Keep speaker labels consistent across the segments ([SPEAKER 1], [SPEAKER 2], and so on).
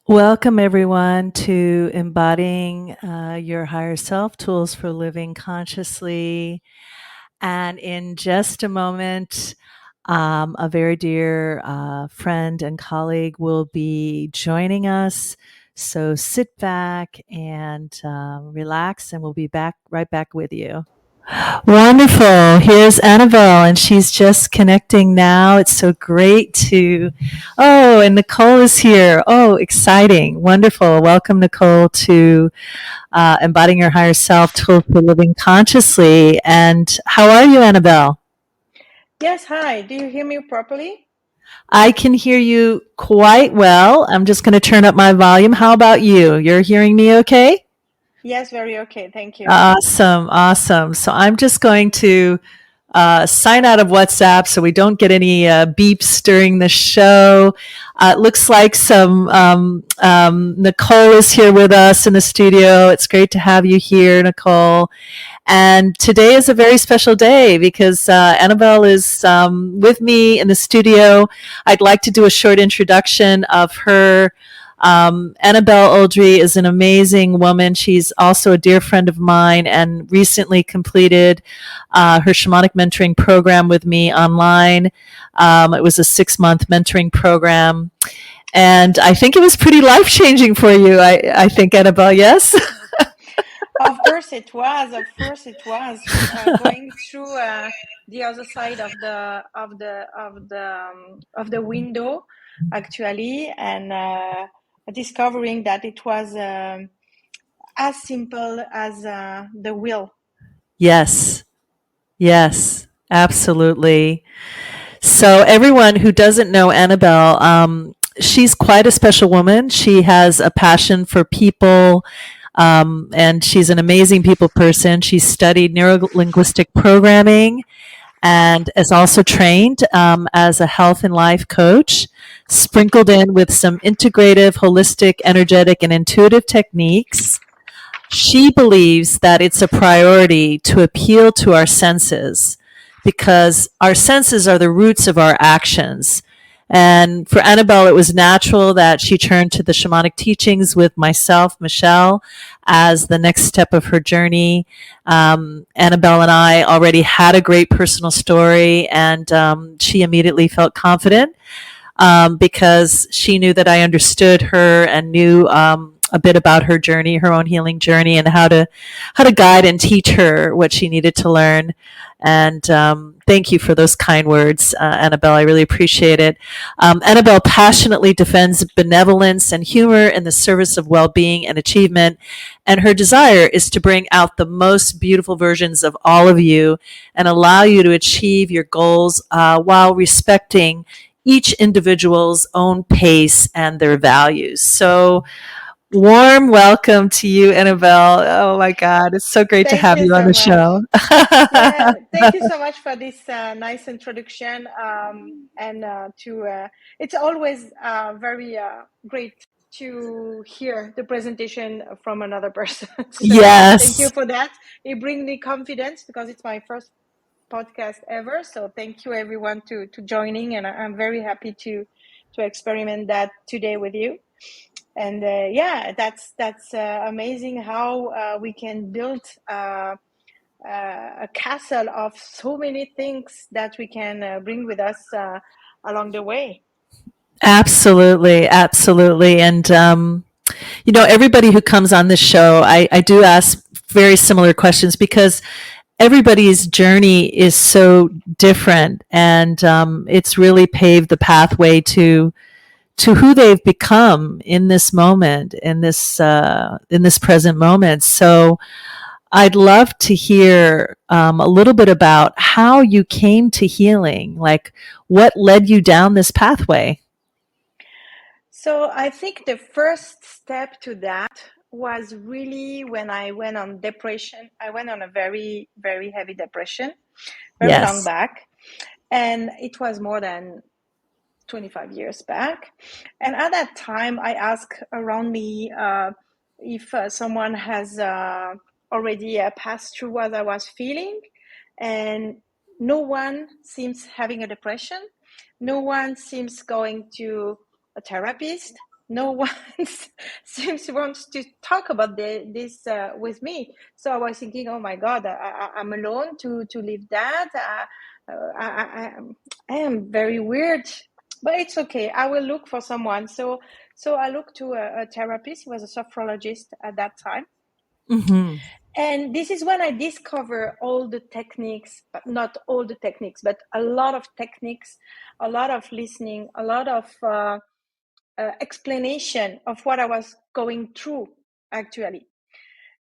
[SPEAKER 1] Welcome, everyone, to Embodying Your Higher Self Tools for Living Consciously. And in just a moment, a very dear friend and colleague will be joining us. So sit back and relax, and we'll be right back with you. Wonderful. Here's Annabel, and she's just connecting now. It's so great to. Oh, and Nicole is here. Oh, exciting. Wonderful. Welcome, Nicole, to Embodying Your Higher Self Tools for Living Consciously. And how are you, Annabel?
[SPEAKER 2] Yes, hi. Do you hear me properly?
[SPEAKER 1] I can hear you quite well. I'm just going to turn up my volume. How about you? You're hearing me okay?
[SPEAKER 2] Yes, very okay. Thank you.
[SPEAKER 1] Awesome, awesome. So I'm just going to sign out of WhatsApp so we don't get any beeps during the show. It looks like some Nicole is here with us in the studio. It's great to have you here, Nicole. And today is a very special day because Annabelle is with me in the studio. I'd like to do a short introduction of her. Annabel Uldry is an amazing woman. She's also a dear friend of mine and recently completed her shamanic mentoring program with me online. It was a 6-month mentoring program. And I think it was pretty life changing for you. I think, Annabelle, yes?
[SPEAKER 2] Of course it was. Of course it was. Going through the other side of the window, actually, and discovering that it was as simple as the will.
[SPEAKER 1] Yes. Yes, absolutely. So, everyone who doesn't know Annabelle, she's quite a special woman. She has a passion for people, and she's an amazing people person. She studied neuro-linguistic programming and is also trained as a health and life coach, sprinkled in with some integrative, holistic, energetic, and intuitive techniques. She believes that it's a priority to appeal to our senses because our senses are the roots of our actions. And for Annabelle, it was natural that she turned to the shamanic teachings with myself, Michele, as the next step of her journey. Annabelle and I already had a great personal story, and she immediately felt confident because she knew that I understood her and knew a bit about her journey, her own healing journey, and how to guide and teach her what she needed to learn. And thank you for those kind words, Annabelle. I really appreciate it. Annabelle passionately defends benevolence and humor in the service of well-being and achievement. And her desire is to bring out the most beautiful versions of all of you and allow you to achieve your goals while respecting each individual's own pace and their values. So, warm welcome to you, Annabelle. Oh my God, it's so great to
[SPEAKER 2] Thank
[SPEAKER 1] have
[SPEAKER 2] you
[SPEAKER 1] you on
[SPEAKER 2] so
[SPEAKER 1] the
[SPEAKER 2] much.
[SPEAKER 1] show.
[SPEAKER 2] Yeah, thank you so much for this nice introduction. And it's always very great to hear the presentation from another person. So thank you
[SPEAKER 1] Yes,
[SPEAKER 2] for that. It brings me confidence because it's my first podcast ever. So thank you everyone to joining, and I'm very happy to experiment that today with you. And yeah, that's amazing how we can build a castle of so many things that we can bring with us along the way.
[SPEAKER 1] absolutely, absolutely. And everybody who comes on this show, I do ask very similar questions because everybody's journey is so different, and it's really paved the pathway to who they've become in this moment, in this present moment. So I'd love to hear a little bit about how you came to healing, like what led you down this pathway.
[SPEAKER 2] So I think the first step to that was really when I went on depression. I went on a very, very heavy depression, very long
[SPEAKER 1] Yes.
[SPEAKER 2] back. And it was more than 25 years back. And at that time, I asked around me if someone has already passed through what I was feeling. And no one seems having a depression. No one seems going to a therapist. No one seems to want to talk about this with me. So I was thinking, oh my God, I'm alone to live that. I am very weird, but it's okay. I will look for someone. So I looked to a therapist. He was a sophrologist at that time.
[SPEAKER 1] Mm-hmm.
[SPEAKER 2] And this is when I discover all the techniques, but not all the techniques, but a lot of techniques, a lot of listening, a lot of explanation of what I was going through, actually.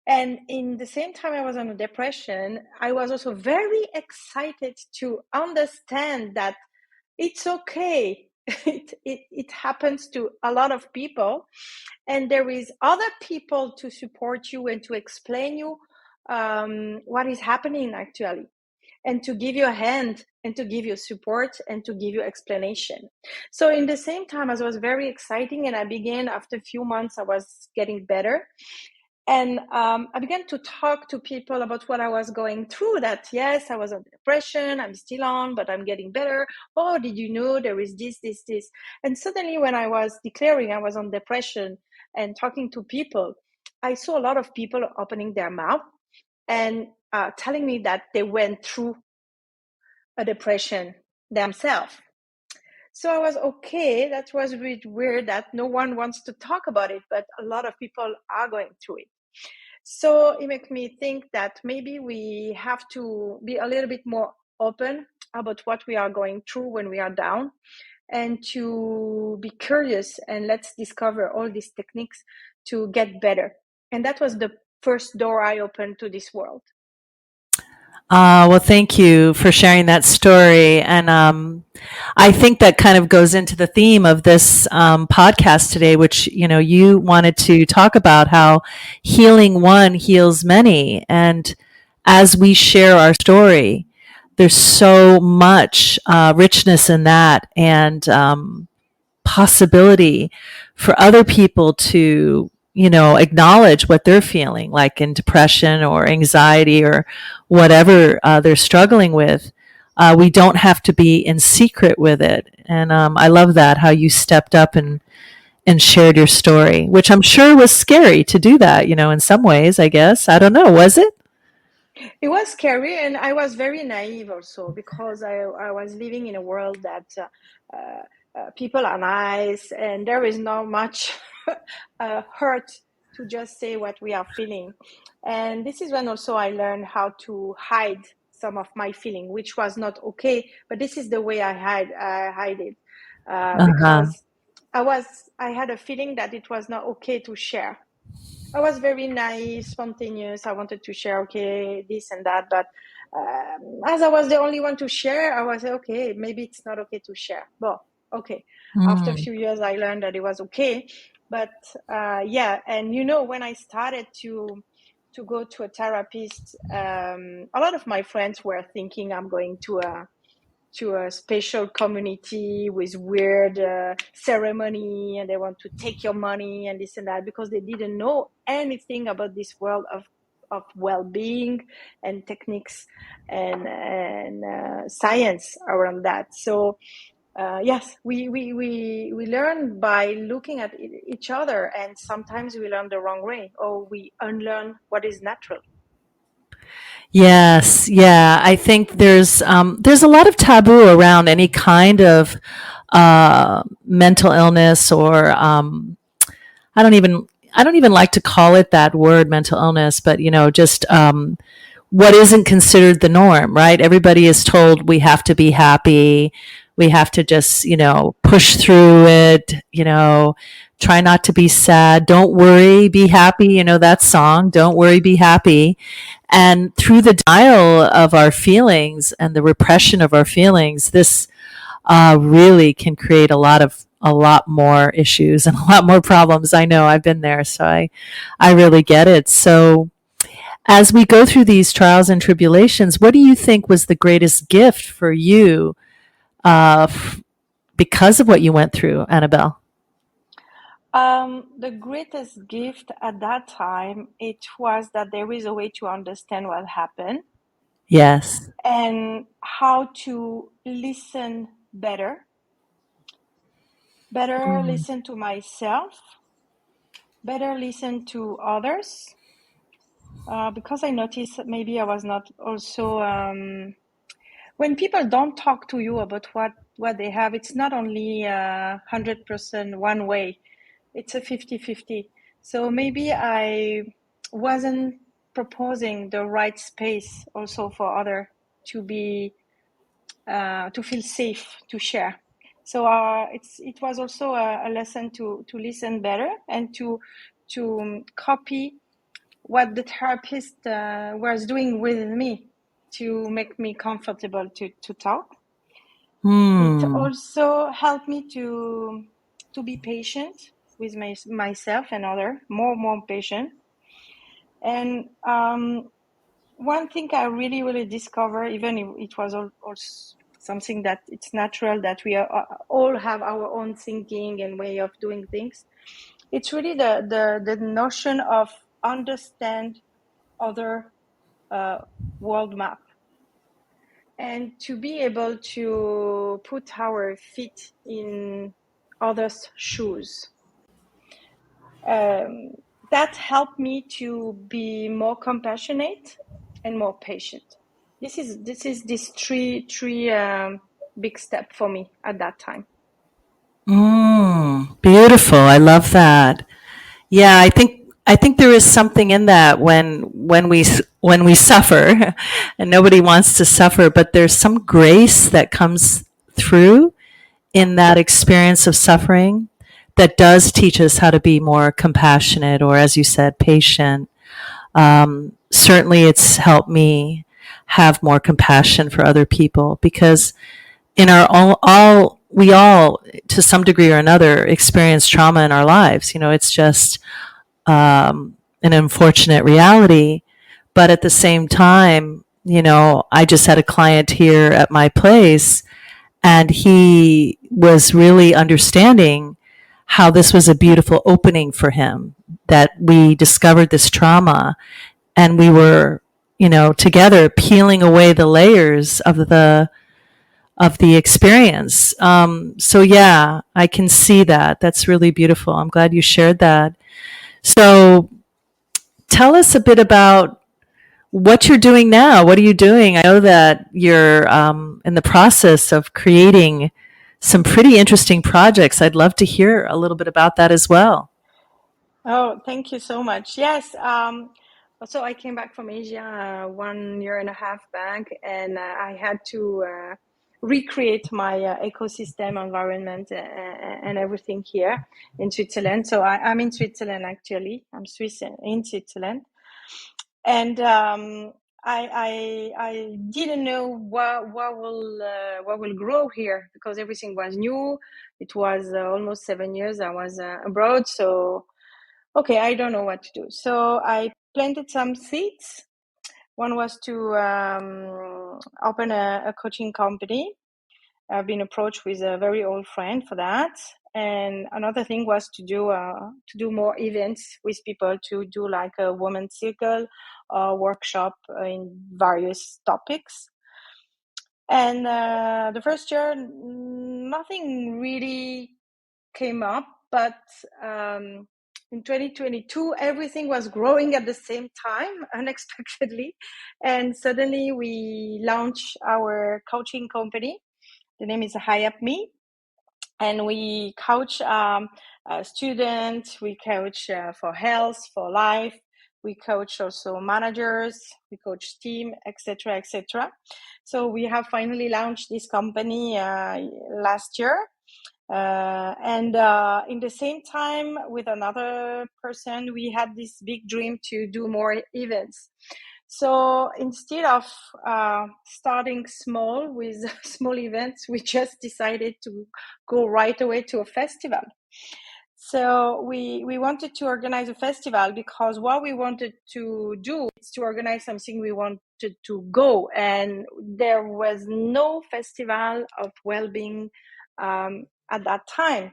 [SPEAKER 2] And in the same time I was on a depression, I was also very excited to understand that it's okay. It happens to a lot of people, and there is other people to support you and to explain you what is happening actually, and to give you a hand and to give you support and to give you explanation. So in the same time, as it was very exciting, and I began after a few months, I was getting better. And I began to talk to people about what I was going through, that yes, I was on depression, I'm still on, but I'm getting better. Oh, did you know there is this? And suddenly when I was declaring I was on depression and talking to people, I saw a lot of people opening their mouth and telling me that they went through a depression themselves. So I was okay. That was a bit weird that no one wants to talk about it, but a lot of people are going through it. So it makes me think that maybe we have to be a little bit more open about what we are going through when we are down, and to be curious, and let's discover all these techniques to get better. And that was the first door I opened to this world.
[SPEAKER 1] Well, thank you for sharing that story. And I think that kind of goes into the theme of this podcast today, which, you wanted to talk about how healing one heals many. And as we share our story, there's so much richness in that, and possibility for other people to acknowledge what they're feeling, like in depression or anxiety or whatever they're struggling with. We don't have to be in secret with it. And I love that, how you stepped up and shared your story, which I'm sure was scary to do that, in some ways, I guess. I don't know, was it?
[SPEAKER 2] It was scary, and I was very naive also, because I was living in a world that people are nice and there is not much hurt to just say what we are feeling. And this is when also I learned how to hide some of my feeling, which was not okay, but this is the way I hide it,
[SPEAKER 1] Uh-huh.
[SPEAKER 2] because I had a feeling that it was not okay to share. I was very naive, spontaneous. I wanted to share, okay, this and that. But as I was the only one to share, I was okay, maybe it's not okay to share. Well, okay. After a
[SPEAKER 1] Mm.
[SPEAKER 2] few years, I learned that it was okay. But yeah, and when I started to go to a therapist, a lot of my friends were thinking I'm going to a special community with weird ceremony, and they want to take your money and this and that, because they didn't know anything about this world of well-being and techniques and science around that. So yes, we learn by looking at each other, and sometimes we learn the wrong way, or we unlearn what is natural.
[SPEAKER 1] Yes, yeah. I think there's a lot of taboo around any kind of mental illness, or I don't even I don't even like to call it that word, mental illness, but just what isn't considered the norm, right? Everybody is told we have to be happy, we have to just push through it, try not to be sad, don't worry, be happy. That song, "Don't Worry, Be Happy." And through the denial of our feelings and the repression of our feelings, this really can create a lot more issues and a lot more problems. I know, I've been there, so I really get it. So as we go through these trials and tribulations, what do you think was the greatest gift for you uh, f- because of what you went through, Annabelle?
[SPEAKER 2] The greatest gift at that time, it was that there is a way to understand what happened
[SPEAKER 1] Yes.
[SPEAKER 2] and how to listen better, better listen to myself, better listen to others, because I noticed that maybe I was not also, when people don't talk to you about what they have, it's not only 100% one way, it's a 50-50. So maybe I wasn't proposing the right space also for other to be to feel safe to share. So it was also a lesson to listen better and to copy what the therapist was doing with me to make me comfortable to talk. It
[SPEAKER 1] Hmm.
[SPEAKER 2] also helped me to be patient with myself and other, more patient. And one thing I really discovered, even if it was also something that it's natural that we all have our own thinking and way of doing things. It's really the notion of understand other world map and to be able to put our feet in others' shoes. That helped me to be more compassionate and more patient. This is this three big step for me at that time.
[SPEAKER 1] Beautiful. I love that. Yeah, I think there is something in that when we suffer, and nobody wants to suffer, but there's some grace that comes through in that experience of suffering that does teach us how to be more compassionate, or as you said, patient. Certainly, it's helped me have more compassion for other people because in our all we all to some degree or another experience trauma in our lives. It's just an unfortunate reality. But at the same time, I just had a client here at my place, and he was really understanding how this was a beautiful opening for him, that we discovered this trauma and we were, together peeling away the layers of the experience. So yeah, I can see that. That's really beautiful. I'm glad you shared that. So tell us a bit about what you're doing now. What are you doing? I know that you're in the process of creating some pretty interesting projects. I'd love to hear a little bit about that as well.
[SPEAKER 2] Oh, thank you so much. Yes. So I came back from Asia 1 year and a half back, and I had to recreate my ecosystem, environment, and everything here in Switzerland. So I'm in Switzerland actually. I'm Swiss in Switzerland, and I didn't know what will grow here because everything was new. It was almost 7 years I was abroad, so okay, I don't know what to do. So I planted some seeds. One was to open a coaching company. I've been approached with a very old friend for that. And another thing was to do more events with people, to do like a women's circle or workshop in various topics. And the first year, nothing really came up, but in 2022, everything was growing at the same time, unexpectedly. And suddenly we launched our coaching company. The name is High Up Me. And we coach students, we coach for health, for life. We coach also managers, we coach team, etc., etc. So we have finally launched this company last year. And in the same time, with another person, we had this big dream to do more events. So instead of starting small with small events, we just decided to go right away to a festival. So we wanted to organize a festival because what we wanted to do is to organize something we wanted to go, and there was no festival of well-being at that time.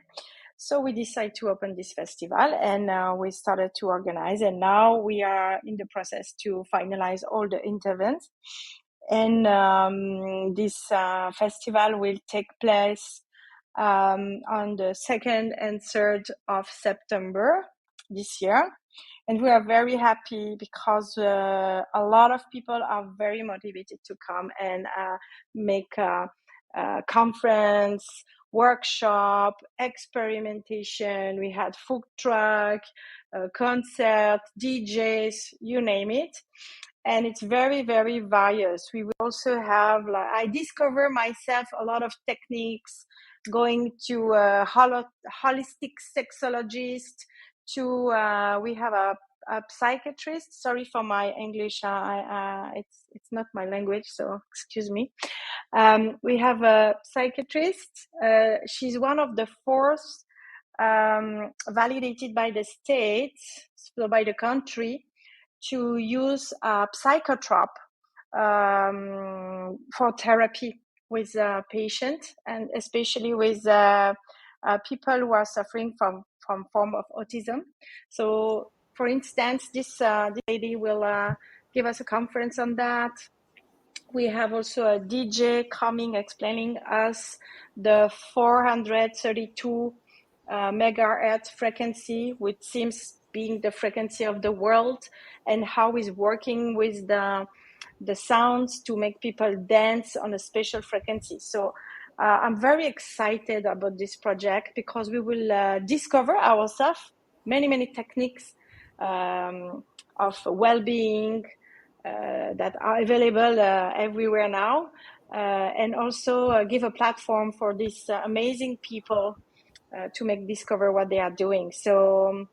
[SPEAKER 2] So we decided to open this festival, and we started to organize, and now we are in the process to finalize all the intervents. And this festival will take place on the 2nd and 3rd of September this year. And we are very happy because a lot of people are very motivated to come and make a conference, workshop, experimentation. We had food truck, concert, DJs, you name it. And it's very, very various. We will also have, like, I discover myself a lot of techniques, going to a holistic sexologist, to we have a psychiatrist. Sorry for my English. It's not my language, so excuse me. We have a psychiatrist. She's one of the fourth validated by the state, so by the country, to use psychotrop for therapy with patients, and especially with people who are suffering from form of autism. So, for instance, this lady will give us a conference on that. We have also a DJ coming, explaining us the 432 megahertz frequency, which seems being the frequency of the world, and how he's working with the sounds to make people dance on a special frequency. So I'm very excited about this project, because we will discover ourselves many techniques of well-being that are available everywhere now, and also give a platform for these amazing people to discover what they are doing. So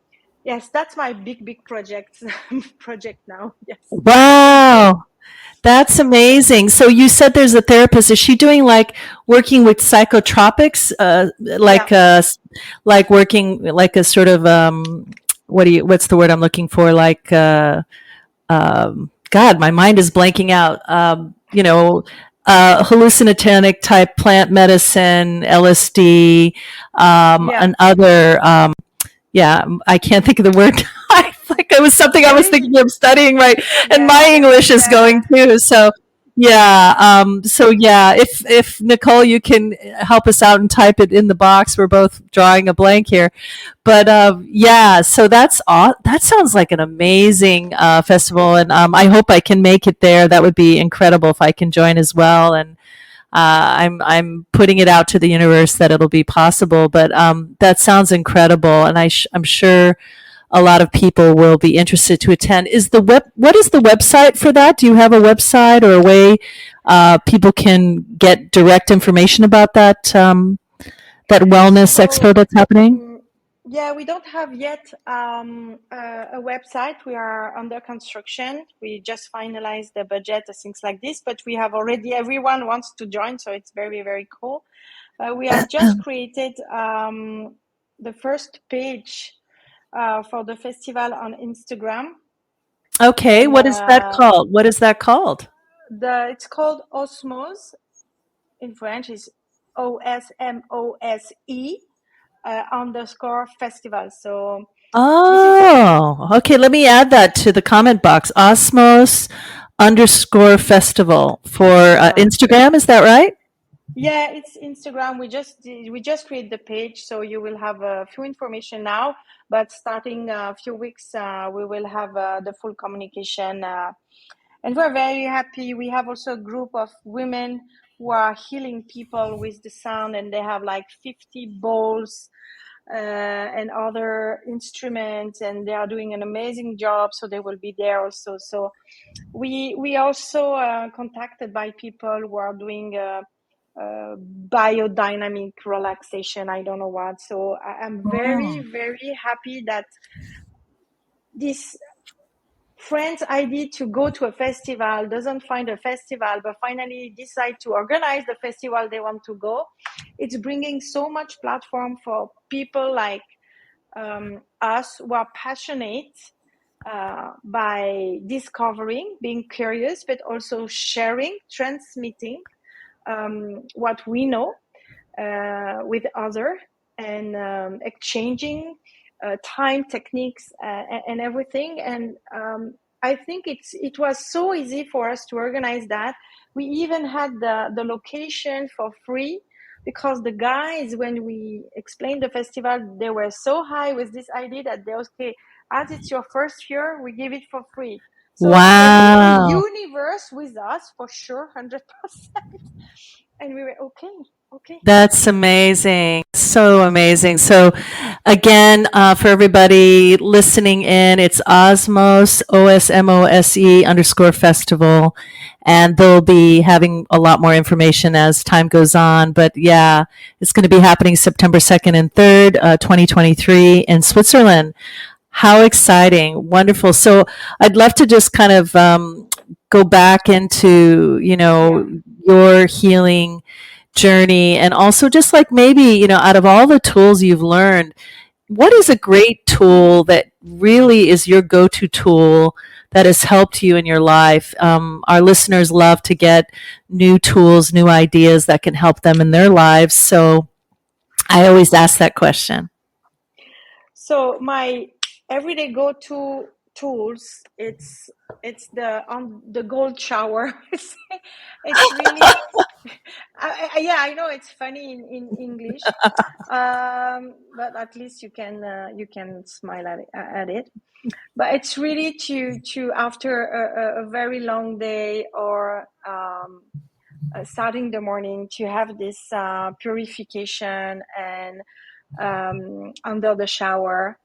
[SPEAKER 2] yes, that's my big project project now. Yes.
[SPEAKER 1] Wow. That's amazing. So you said there's a therapist. Is she doing like working with psychotropics, like
[SPEAKER 2] Yeah.
[SPEAKER 1] like working like a sort of what's the word I'm looking for? Like God, my mind is blanking out. Hallucinogenic type plant medicine, LSD,
[SPEAKER 2] Yeah.
[SPEAKER 1] and other. Yeah, I can't think of the word. I like it was something I
[SPEAKER 2] There
[SPEAKER 1] was
[SPEAKER 2] is.
[SPEAKER 1] thinking of studying, right? And my
[SPEAKER 2] Yeah.
[SPEAKER 1] English is going
[SPEAKER 2] Yeah.
[SPEAKER 1] too. So yeah, if Nicole, you can help us out and type it in the box. We're both drawing a blank here, but yeah. So that sounds like an amazing festival, and I hope I can make it there. That would be incredible if I can join as well. And I'm putting it out to the universe that it'll be possible. But that sounds incredible, and I'm sure a lot of people will be interested to attend. What is the website for that? Do you have a website or a way people can get direct information about that wellness
[SPEAKER 2] So
[SPEAKER 1] expo that's happening?
[SPEAKER 2] yeah, we don't have yet a website. We are under construction. We just finalized the budget and things like this, but we have already, everyone wants to join, so it's very, very cool. We have just created the first page for the festival on Instagram,
[SPEAKER 1] Okay,
[SPEAKER 2] and
[SPEAKER 1] what is that called? What is that called?
[SPEAKER 2] it's called Osmose. In French is OSMOSE underscore festival. So this is,
[SPEAKER 1] Oh, okay. Let me add that to the comment box. Osmos underscore festival for
[SPEAKER 2] yeah.
[SPEAKER 1] Instagram. Is that right?
[SPEAKER 2] Yeah, it's Instagram. We just create the page, so you will have a few information now. But starting a few weeks, we will have the full communication, and we're very happy. We have also a group of women who are healing people with the sound, and they have like 50 bowls and other instruments, and they are doing an amazing job. So they will be there also. So we also contacted by people who are doing biodynamic relaxation. I don't know what. So I'm very,
[SPEAKER 1] Oh.
[SPEAKER 2] very happy that this friend's idea to go to a festival doesn't find a festival, but finally decide to organize the festival they want to go. It's bringing so much platform for people like us who are passionate by discovering, being curious, but also sharing, transmitting what we know with other, and exchanging time techniques and everything. And I think it was so easy for us to organize that. We even had the location for free because the guys, when we explained the festival, they were so high with this idea that they, okay, as it's your first year, we give it for free. So there will be a
[SPEAKER 1] Wow.
[SPEAKER 2] universe with us for sure, 100%. And we were okay, okay.
[SPEAKER 1] That's amazing. So amazing. So, again, for everybody listening in, it's Osmos, OSMOSE underscore festival. And they'll be having a lot more information as time goes on. But yeah, it's going to be happening September 2nd and 3rd, 2023 in Switzerland. How exciting. Wonderful. So, I'd love to just kind of go back into,
[SPEAKER 2] Yeah.
[SPEAKER 1] your healing journey, and also just like maybe out of all the tools you've learned, what is a great tool that really is your go-to tool that has helped you in your life? Our listeners love to get new tools, new ideas that can help them in their lives, so I always ask that question.
[SPEAKER 2] So my everyday go-to tools, it's the gold shower. It's really, yeah, I know it's funny in English, but at least you can smile at it. But it's really to after a very long day, or starting the morning, to have this purification, and under the shower,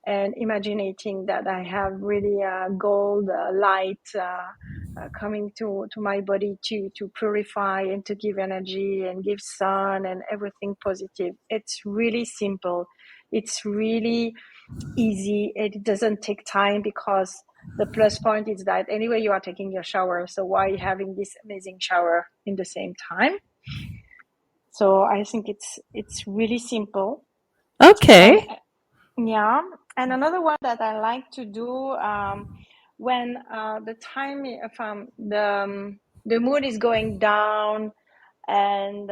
[SPEAKER 2] and imagining that I have really gold light coming to my body to purify and to give energy and give sun and everything positive. It's really simple. It's really easy. It doesn't take time, because the plus point is that anyway you are taking your shower. So why having this amazing shower in the same time? So I think it's really simple. And
[SPEAKER 1] Okay.
[SPEAKER 2] yeah, and another one that I like to do, when the time, if the mood is going down, and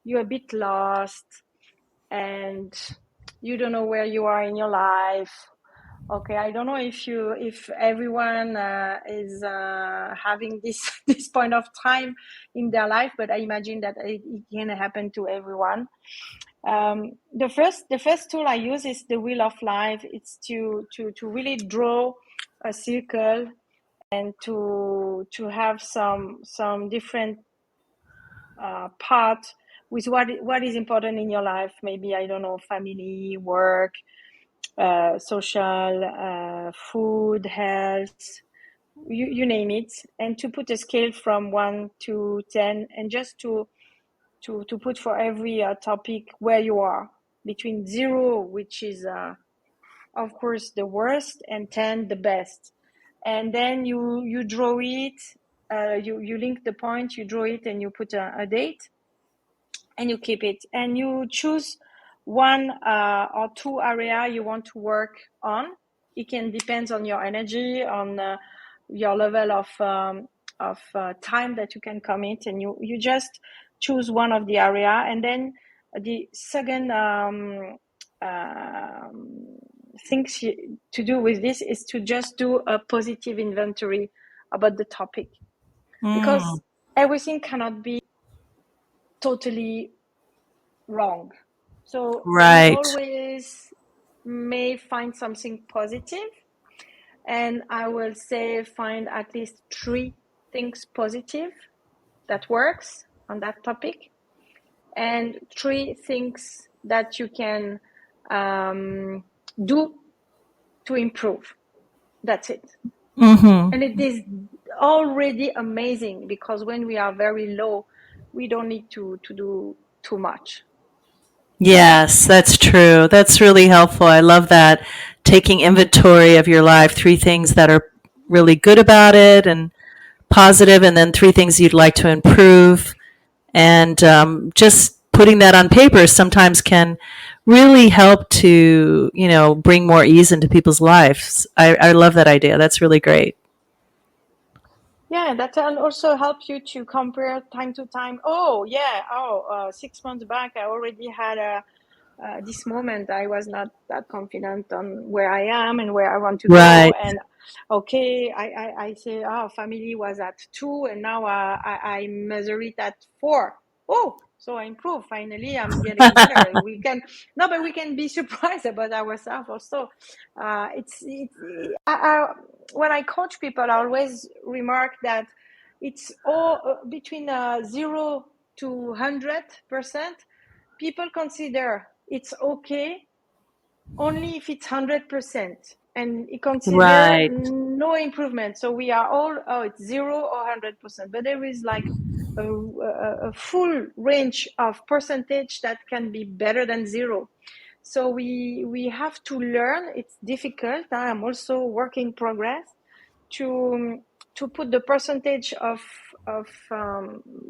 [SPEAKER 2] you're a bit lost, and you don't know where you are in your life. Okay, I don't know if everyone is having this this point of time in their life, but I imagine that it can happen to everyone. The first tool I use is the wheel of life. It's to really draw a circle, and to have some different part with what is important in your life. Maybe, I don't know, family, work, social, food, health, you name it, and to put a scale from 1 to 10, and just to put for every topic where you are, between 0, which is of course the worst, and 10, the best. And then you draw it, you link the point, you draw it, and you put a date, and you keep it, and you choose 1 or 2 area you want to work on. It can depend on your energy, on your level of time that you can commit, and you just choose one of the area. And then the second things to do with this is to just do a positive inventory about the topic, because
[SPEAKER 1] Mm,
[SPEAKER 2] everything cannot be totally wrong. So we
[SPEAKER 1] right.
[SPEAKER 2] always may find something positive, and I will say find at least 3 things positive that works on that topic, and 3 things that you can do to improve. That's it.
[SPEAKER 1] Hmm.
[SPEAKER 2] And it is already amazing, because when we are very low, we don't need to do too much.
[SPEAKER 1] Yes, that's true. That's really helpful. I love that. Taking inventory of your life, three things that are really good about it and positive, and then three things you'd like to improve. And just putting that on paper sometimes can really help to, bring more ease into people's lives. I love that idea. That's really great.
[SPEAKER 2] Yeah, that can also help you to compare time to time. Oh, yeah. Oh, 6 months back, I already had this moment. I was not that confident on where I am and where I want to go.
[SPEAKER 1] Right.
[SPEAKER 2] And okay, I say, oh, family was at 2, and now I measure it at 4. oh, so I improved. Finally, I'm getting better. But we can be surprised about ourselves also. When I coach people, I always remark that it's all between 0 to 100%. People consider it's okay only if it's 100%, and you consider
[SPEAKER 1] Right.
[SPEAKER 2] no improvement. So we are all, oh, it's 0 or 100%, but there is like a full range of percentage that can be better than zero. So we have to learn. It's difficult. I'm also work in progress to put the percentage of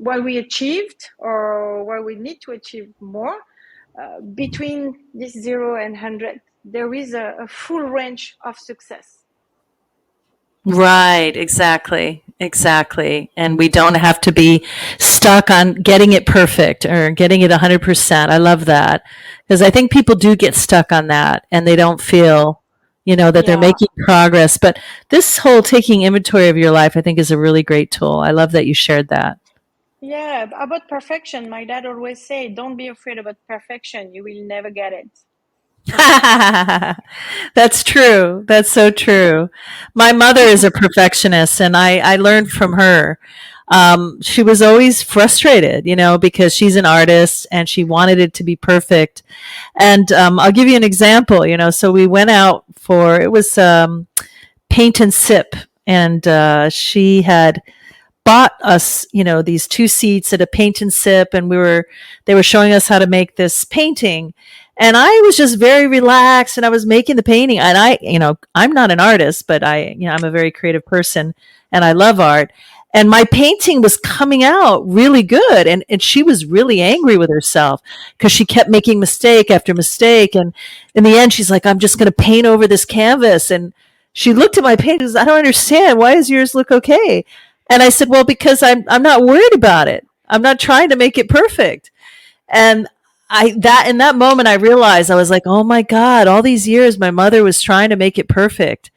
[SPEAKER 2] what we achieved or what we need to achieve more between this 0 and 100. There is a full range of success.
[SPEAKER 1] Right, exactly. Exactly. And we don't have to be stuck on getting it perfect or getting it 100%. I love that. Because I think people do get stuck on that and they don't feel, that they're
[SPEAKER 2] Yeah.
[SPEAKER 1] making progress. But this whole taking inventory of your life, I think, is a really great tool. I love that you shared that.
[SPEAKER 2] Yeah, about perfection, my dad always say, don't be afraid about perfection. You will never get it.
[SPEAKER 1] That's true. That's so true. My mother is a perfectionist, and I learned from her. She was always frustrated, because she's an artist and she wanted it to be perfect. And I'll give you an example. So we went out for it was paint and sip, and she had bought us, these two seats at a paint and sip, and they were showing us how to make this painting. And I was just very relaxed and I was making the painting. And I'm not an artist, but I'm a very creative person and I love art. And my painting was coming out really good. And she was really angry with herself because she kept making mistake after mistake. And in the end, she's like, I'm just going to paint over this canvas. And she looked at my paintings. I don't understand. Why does yours look okay? And I said, well, because I'm not worried about it. I'm not trying to make it perfect. And in that moment I realized, I was like, oh my God, all these years my mother was trying to make it perfect.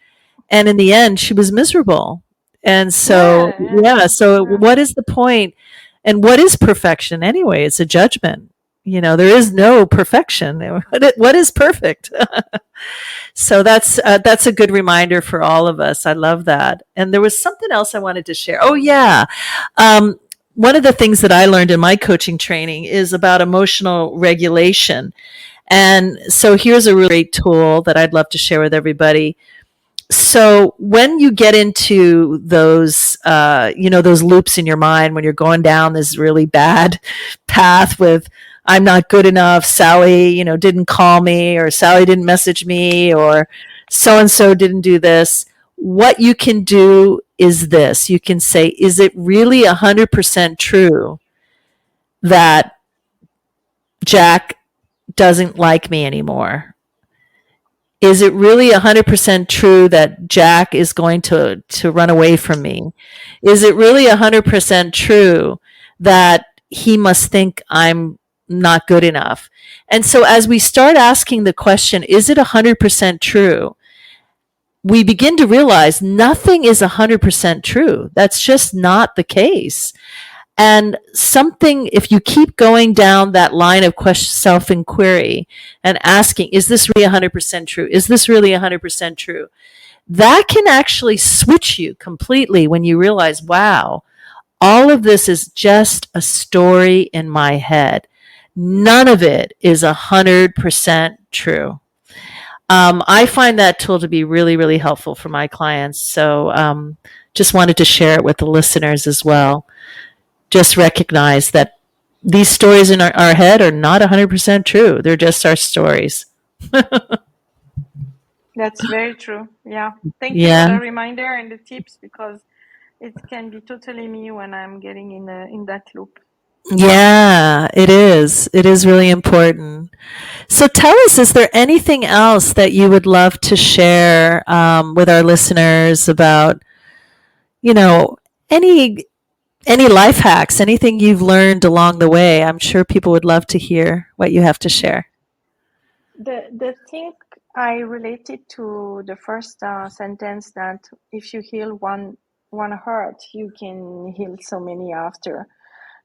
[SPEAKER 1] And in the end she was miserable. And so
[SPEAKER 2] Yeah, yeah,
[SPEAKER 1] yeah, so
[SPEAKER 2] yeah.
[SPEAKER 1] what is the point? And what is perfection anyway? It's a judgment. There is no perfection. What is perfect? So that's a good reminder for all of us. I love that. And there was something else I wanted to share. Oh yeah, um, one of the things that I learned in my coaching training is about emotional regulation. And so here's a really great tool that I'd love to share with everybody. So when you get into those loops in your mind, when you're going down this really bad path with, I'm not good enough, Sally, didn't call me, or Sally didn't message me, or so and so didn't do this. What you can do is this. You can say, is it really 100% true that Jack doesn't like me anymore? Is it really 100% true that Jack is going to run away from me? Is it really 100% true that he must think I'm not good enough? And so as we start asking the question, is it 100% true? We begin to realize nothing is 100% true. That's just not the case. And something, if you keep going down that line of self inquiry and asking, is this really 100% true? Is this really 100% true? That can actually switch you completely when you realize, wow, all of this is just a story in my head. None of it is 100% true. I find that tool to be really, really helpful for my clients. So just wanted to share it with the listeners as well. Just recognize that these stories in our head are not 100% true. They're just our stories.
[SPEAKER 2] That's very true. Yeah. Thank you for
[SPEAKER 1] Yeah.
[SPEAKER 2] the reminder and the tips, because it can be totally me when I'm getting in that loop.
[SPEAKER 1] Yeah, it is. It is really important. So tell us, is there anything else that you would love to share with our listeners about, you know, any any life hacks, anything you've learned along the way? I'm sure people would love to hear what you have to share.
[SPEAKER 2] The thing I related to the first sentence, that if you heal one hurt, you can heal so many after.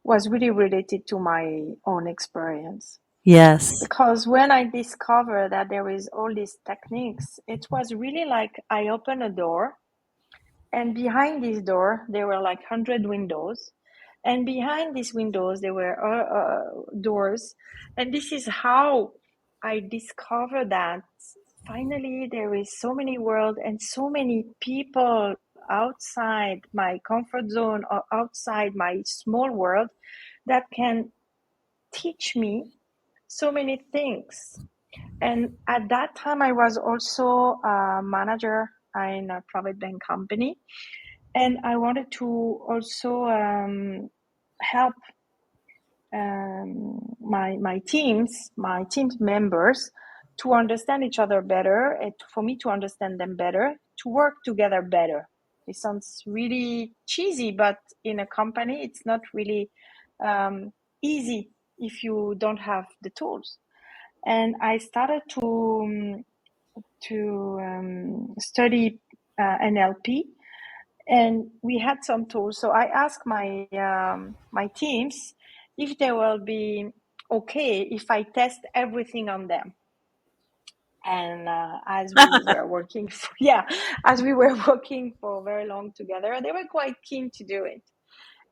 [SPEAKER 2] was really related to my own experience.
[SPEAKER 1] Yes.
[SPEAKER 2] Because when I discovered that there is all these techniques, it was really like I opened a door, and behind this door there were like 100 windows, and behind these windows there were doors, and this is how I discovered that finally there is so many world and so many people outside my comfort zone or outside my small world that can teach me so many things. And at that time, I was also a manager in a private bank company, and I wanted to also help my team's members to understand each other better, and for me to understand them better, to work together better. It sounds really cheesy, but in a company, it's not really easy if you don't have the tools. And I started to study NLP, and we had some tools. So I asked my teams if they will be okay if I test everything on them. And as we were working as we were working for very long together, they were quite keen to do it.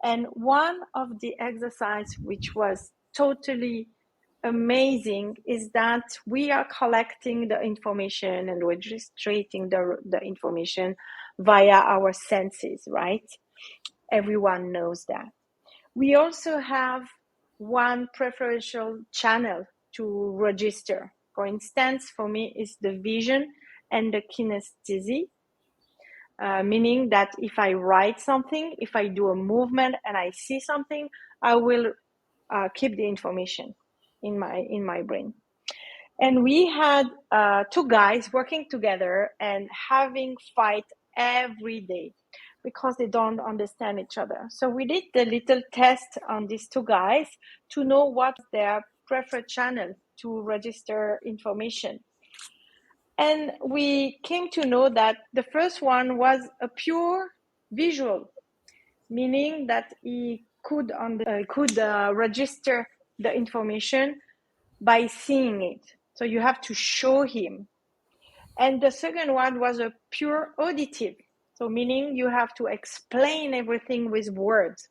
[SPEAKER 2] And one of the exercise which was totally amazing is that we are collecting the information and registering the information via our senses, right? Everyone knows that. We also have one preferential channel to register. For instance, for me, is the vision and the kinesthesia, meaning that if I write something, if I do a movement and I see something, I will keep the information in my brain. And we had two guys working together and having fight every day because they don't understand each other. So we did the little test on these two guys to know what their preferred channel to register information. And we came to know that the first one was a pure visual, meaning that he could register the information by seeing it. So you have to show him. And the second one was a pure auditive, so meaning you have to explain everything with words.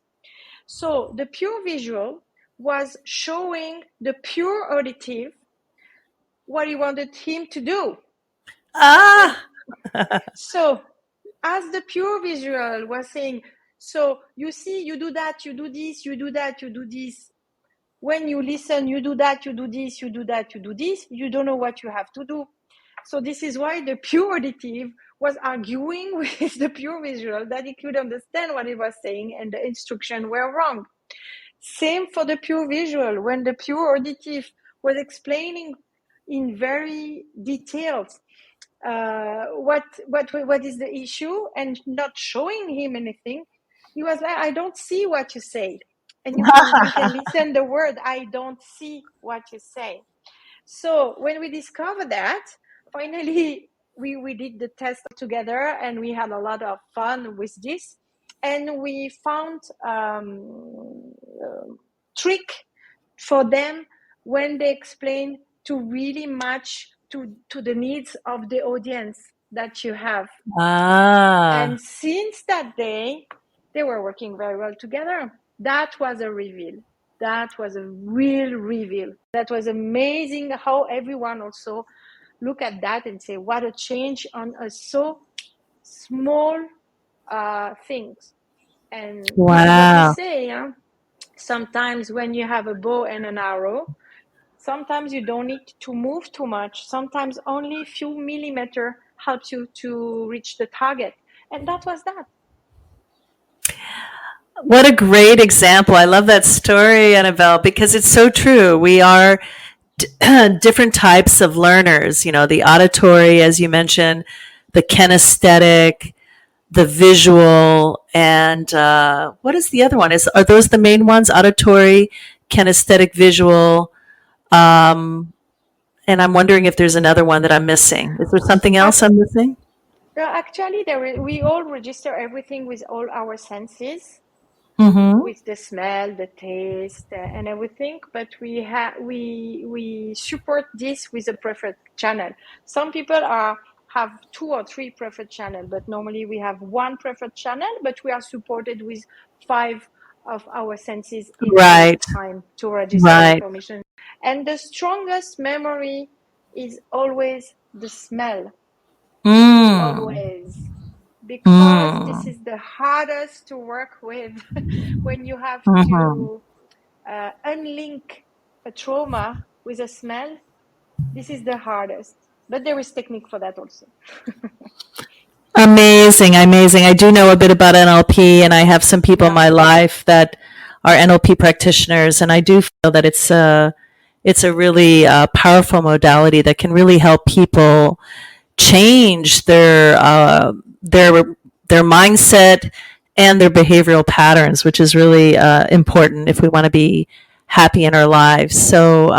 [SPEAKER 2] So the pure visual was showing the pure auditive what he wanted him to do.
[SPEAKER 1] Ah.
[SPEAKER 2] So as the pure visual was saying, so you see, you do that, you do this, you do that, you do this. When you listen, you do that, you do this, you do that, you do this. You don't know what you have to do. So this is why the pure auditive was arguing with the pure visual that he could understand what he was saying and the instructions were wrong. Same for the pure visual. When the pure auditive was explaining in very details what is the issue and not showing him anything, he was like, I don't see what you say. And we can listen the word, I don't see what you say. So when we discovered that, finally we did the test together and we had a lot of fun with this. And we found trick for them when they explain to really match to the needs of the audience that you have. And since that day, they were working very well together. That was a reveal. That was a real reveal. That was amazing how everyone also look at that and say, what a change on a so small things. And it's what we say, sometimes when you have a bow and an arrow, sometimes you don't need to move too much. Sometimes only a few millimeters helps you to reach the target. And that was that.
[SPEAKER 1] What a great example. I love that story, Annabelle, because it's so true. We are different types of learners, the auditory, as you mentioned, the kinesthetic, the visual, and what is the other one? Are those the main ones? Auditory, kinesthetic, visual. Um, and I'm wondering if there's another one that I'm missing. Is there something else I'm missing?
[SPEAKER 2] Actually, we all register everything with all our senses.
[SPEAKER 1] Mm-hmm.
[SPEAKER 2] with the smell, the taste, and everything. But we support this with a preferred channel. Some people have 2 or 3 preferred channel, but normally we have 1 preferred channel, but we are supported with 5 of our senses in real
[SPEAKER 1] Right.
[SPEAKER 2] time to register
[SPEAKER 1] Right.
[SPEAKER 2] information. And the strongest memory is always the smell,
[SPEAKER 1] Mm.
[SPEAKER 2] always, because this
[SPEAKER 1] Mm.
[SPEAKER 2] is the hardest to work with when you have
[SPEAKER 1] Mm-hmm.
[SPEAKER 2] to unlink a trauma with a smell. This is the hardest, but there is technique for that also.
[SPEAKER 1] Amazing, amazing. I do know a bit about NLP, and I have some people in
[SPEAKER 2] Yeah,
[SPEAKER 1] my life that are NLP practitioners, and I do feel that it's a really powerful modality that can really help people change their their mindset and their behavioral patterns, which is really important if we want to be happy in our lives. So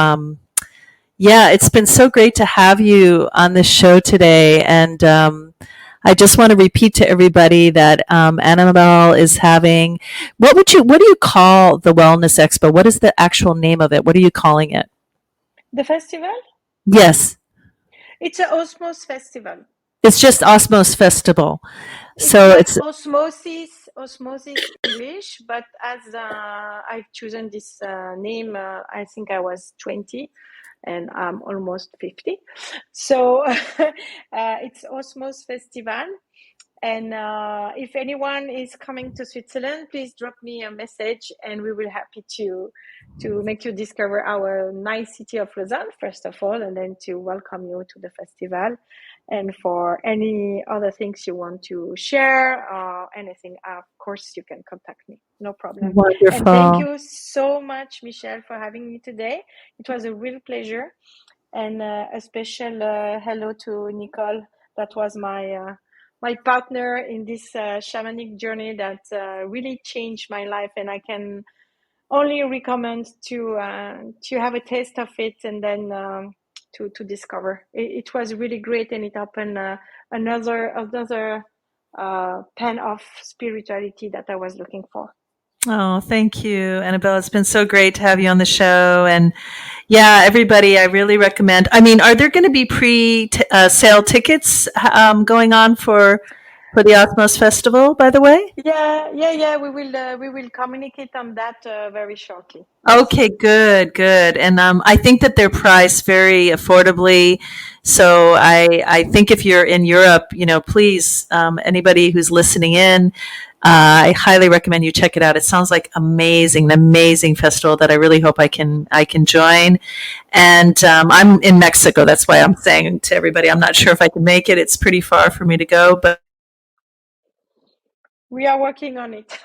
[SPEAKER 1] yeah, it's been so great to have you on this show today. And I just want to repeat to everybody that Annabelle is having. What do you call the Wellness Expo? What is the actual name of it? What are you calling it?
[SPEAKER 2] the festival,
[SPEAKER 1] Yes,
[SPEAKER 2] it's a Osmos festival.
[SPEAKER 1] it's just Osmos Festival.
[SPEAKER 2] It's
[SPEAKER 1] So
[SPEAKER 2] like
[SPEAKER 1] it's
[SPEAKER 2] osmosis English, but as I've chosen this name, I think I was 20 and I'm almost 50. So it's Osmos Festival. And if anyone is coming to Switzerland, please drop me a message, and we will happy to make you discover our nice city of Lausanne, first of all, and then to welcome you to the festival. And for any other things you want to share or anything, of course, you can contact me. No problem. And thank
[SPEAKER 1] wonderful.
[SPEAKER 2] you so much, Michele, for having me today. It was a real pleasure. And a special hello to Nicole. That was my partner in this shamanic journey that really changed my life, and I can only recommend to have a taste of it, and then to discover. It was really great, and it opened another pen of spirituality that I was looking for.
[SPEAKER 1] Oh, thank you, Annabelle. It's been so great to have you on the show. And yeah, everybody, I really recommend. I mean, are there going to be pre-sale tickets going on for the Osmos Festival? By the way.
[SPEAKER 2] Yeah. We will communicate on that very shortly. Yes.
[SPEAKER 1] Okay, good, good. And I think that they're priced very affordably. So I think if you're in Europe, please, anybody who's listening in, I highly recommend you check it out. It sounds like an amazing festival that I really hope I can join. And I'm in Mexico. That's why I'm saying to everybody, I'm not sure if I can make it. It's pretty far for me to go, but
[SPEAKER 2] We are working on it.